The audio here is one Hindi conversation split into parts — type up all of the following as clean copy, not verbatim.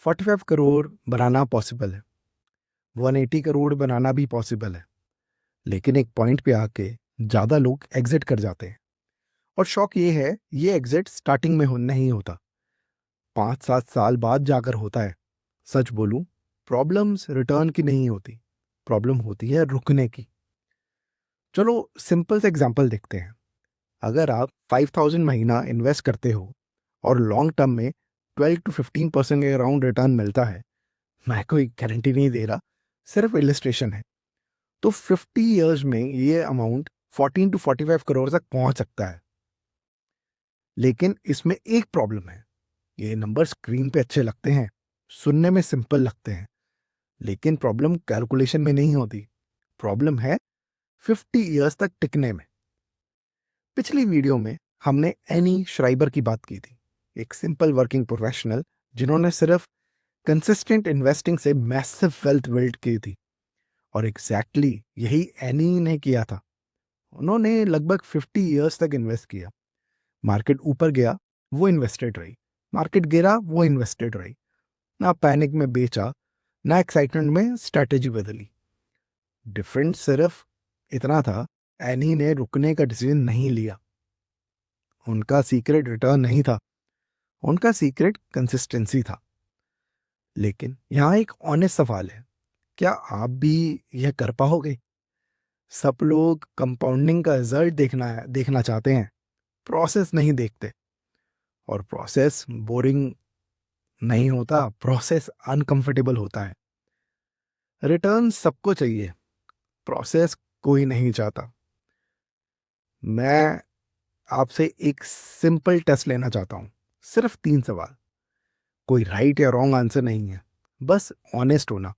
45 करोड़ बनाना पॉसिबल है, 180 करोड़ बनाना भी पॉसिबल है, लेकिन एक पॉइंट पे आके ज़्यादा लोग एग्जिट कर जाते हैं। और शौक ये है, ये एग्जिट स्टार्टिंग में नहीं होता, 5-7 साल बाद जाकर होता है। सच बोलूं, प्रॉब्लम्स रिटर्न की नहीं होती, प्रॉब्लम होती है रुकने की। चलो सिंपल से एग्जांपल देखते हैं। अगर आप 5000 महीना इन्वेस्ट करते हो और लॉन्ग टर्म में 12 to 15% के अराउंड रिटर्न मिलता है, मैं कोई गारंटी नहीं दे रहा, सिर्फ इलिस्ट्रेशन है, तो 50 ईयर्स में ये अमाउंट 14 to 45 करोड़ तक पहुंच सकता है। लेकिन इसमें एक प्रॉब्लम है, ये नंबर स्क्रीन पे अच्छे लगते हैं, सुनने में सिंपल लगते हैं, लेकिन प्रॉब्लम कैलकुलेशन में नहीं होती, प्रॉब्लम है 50 ईयर्स तक टिकने में। पिछली वीडियो में हमने एनी श्राइबर की बात की थी, एक सिंपल वर्किंग प्रोफेशनल जिन्होंने सिर्फ कंसिस्टेंट इन्वेस्टिंग से मैसिव वेल्थ बिल्ड की थी। और एग्जैक्टली यही एनी ने किया था। उन्होंने लगभग 50 ईयर्स तक इन्वेस्ट किया। मार्केट ऊपर गया, वो इन्वेस्टेड रही, मार्केट गिरा, वो इन्वेस्टेड रही, ना पैनिक में बेचा, ना एक्साइटमेंट में स्ट्रैटेजी बदली। डिफरेंस सिर्फ इतना था, एनी ने रुकने का डिसीजन नहीं लिया। उनका सीक्रेट रिटर्न नहीं था, उनका सीक्रेट कंसिस्टेंसी था। लेकिन यहाँ एक ऑनेस्ट सवाल है, क्या आप भी यह कर पाओगे? सब लोग कंपाउंडिंग का रिजल्ट देखना चाहते हैं, प्रोसेस नहीं देखते। और प्रोसेस बोरिंग नहीं होता, प्रोसेस अनकंफर्टेबल होता है। रिटर्न सबको चाहिए, प्रोसेस कोई नहीं चाहता। मैं आपसे एक सिंपल टेस्ट लेना चाहता हूँ, सिर्फ 3 सवाल, कोई राइट या रॉन्ग आंसर नहीं है, बस ऑनेस्ट होना।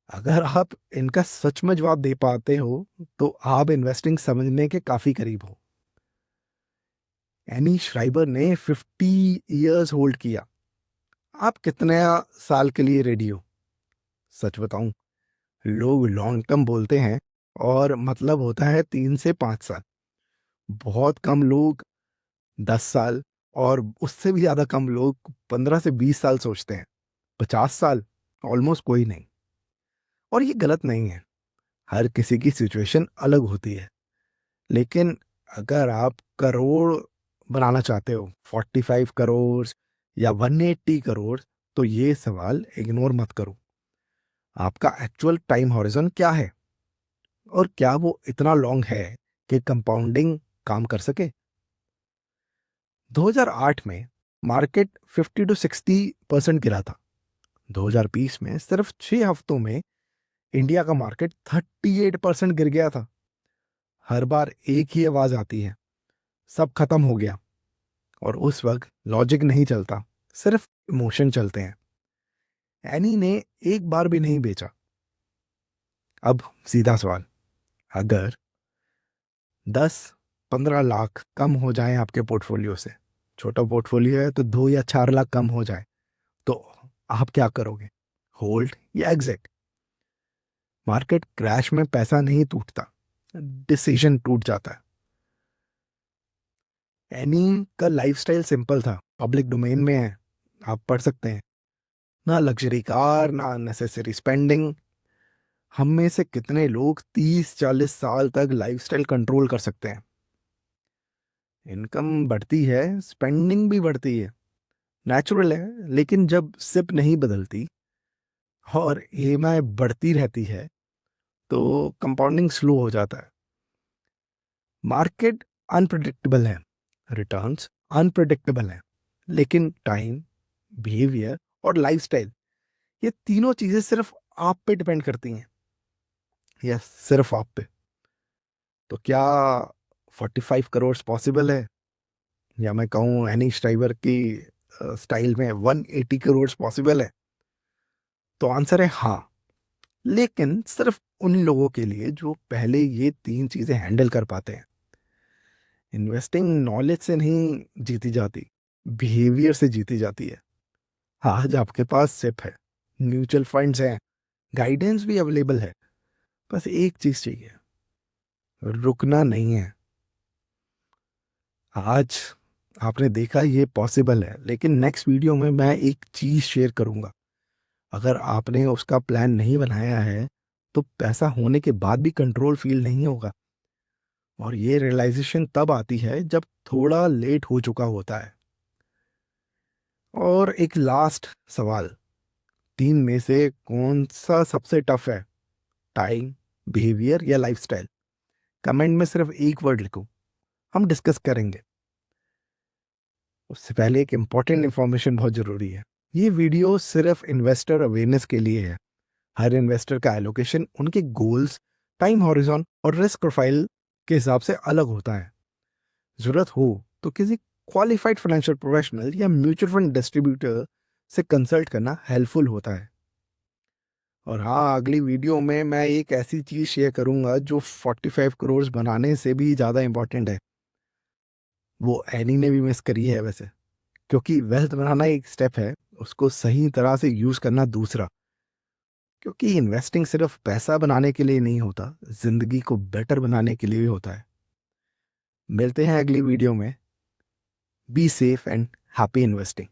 अगर आप इनका सच में जवाब दे पाते हो तो आप इन्वेस्टिंग समझने के काफी करीब हो। एनी श्राइबर ने 50 इयर्स होल्ड किया, आप कितने साल के लिए रेडी हो? सच बताऊं, लोग लॉन्ग टर्म बोलते हैं और मतलब होता है 3 से 5 साल। बहुत कम लोग 10 साल, और उससे भी ज्यादा कम लोग 15 से 20 साल सोचते हैं। 50 साल ऑलमोस्ट कोई नहीं। और ये गलत नहीं है, हर किसी की सिचुएशन अलग होती है। लेकिन अगर आप करोड़ बनाना चाहते हो, 45 करोड़ या 180 करोड़, तो ये सवाल इग्नोर मत करो। आपका एक्चुअल टाइम हॉरिजन क्या है, और क्या वो इतना लॉन्ग है कि कंपाउंडिंग काम कर सके? 2008 में मार्केट 50 to 60% गिरा था। 2020 में सिर्फ 6 हफ्तों में इंडिया का मार्केट 38% गिर गया था। हर बार एक ही आवाज आती है, सब खत्म हो गया। और उस वक्त लॉजिक नहीं चलता, सिर्फ इमोशन चलते हैं। एनी ने एक बार भी नहीं बेचा। अब सीधा सवाल, अगर 10-15 लाख कम हो जाएं आपके पोर्टफोलियो से, छोटा पोर्टफोलियो है तो 2 या 4 लाख कम हो जाए, तो आप क्या करोगे? होल्ड या एग्जिट? मार्केट क्रैश में पैसा नहीं टूटता, डिसीजन टूट जाता है। एनी का लाइफस्टाइल सिंपल था, पब्लिक डोमेन में है, आप पढ़ सकते हैं। ना लग्जरी कार, ना नेसेसरी स्पेंडिंग। हम में से कितने लोग 30-40 साल तक लाइफस्टाइल कंट्रोल कर सकते हैं? इनकम बढ़ती है, स्पेंडिंग भी बढ़ती है, नेचुरल है। लेकिन जब सिप नहीं बदलती और ईएमआई बढ़ती रहती है, तो कंपाउंडिंग स्लो हो जाता है। मार्केट अनप्रिडिक्टेबल है, रिटर्न्स अनप्रिडिक्टेबल है, लेकिन टाइम, बिहेवियर और लाइफस्टाइल, ये तीनों चीजें सिर्फ आप पे डिपेंड करती हैं। यस, सिर्फ आप पे। तो क्या 45 करोड़ पॉसिबल है, या मैं कहूँ एनी स्ट्राइवर की स्टाइल में 180 करोड़ पॉसिबल है? तो आंसर है हाँ, लेकिन सिर्फ उन लोगों के लिए जो पहले ये 3 चीजें हैंडल कर पाते हैं। इन्वेस्टिंग नॉलेज से नहीं जीती जाती, बिहेवियर से जीती जाती है। आज आपके पास सिप है, म्यूचुअल फंड्स हैं, गाइडेंस भी अवेलेबल है, बस एक चीज चाहिए, रुकना नहीं है। आज आपने देखा ये पॉसिबल है, लेकिन नेक्स्ट वीडियो में मैं एक चीज़ शेयर करूँगा। अगर आपने उसका प्लान नहीं बनाया है, तो पैसा होने के बाद भी कंट्रोल फील नहीं होगा। और ये रियलाइजेशन तब आती है जब थोड़ा लेट हो चुका होता है। और एक लास्ट सवाल, 3 में से कौन सा सबसे टफ है? टाइम, बिहेवियर या लाइफस्टाइल? कमेंट में सिर्फ एक वर्ड लिखो, हम डिस्कस करेंगे। उससे पहले एक इम्पॉर्टेंट इन्फॉर्मेशन बहुत ज़रूरी है। ये वीडियो सिर्फ इन्वेस्टर अवेयरनेस के लिए है। हर इन्वेस्टर का एलोकेशन उनके गोल्स, टाइम हॉरिजॉन और रिस्क प्रोफाइल के हिसाब से अलग होता है। ज़रूरत हो तो किसी क्वालिफाइड फाइनेंशियल प्रोफेशनल या म्यूचुअल फंड डिस्ट्रीब्यूटर से कंसल्ट करना हेल्पफुल होता है। और हाँ, अगली वीडियो में मैं एक ऐसी चीज़ शेयर करूंगा जो 45 करोड़ बनाने से भी ज़्यादा इंपॉर्टेंट है। वो एनी ने भी मिस करी है वैसे, क्योंकि वेल्थ बनाना एक स्टेप है, उसको सही तरह से यूज़ करना दूसरा। क्योंकि इन्वेस्टिंग सिर्फ पैसा बनाने के लिए नहीं होता, ज़िंदगी को बेटर बनाने के लिए भी होता है। मिलते हैं अगली वीडियो में। Be safe and happy investing.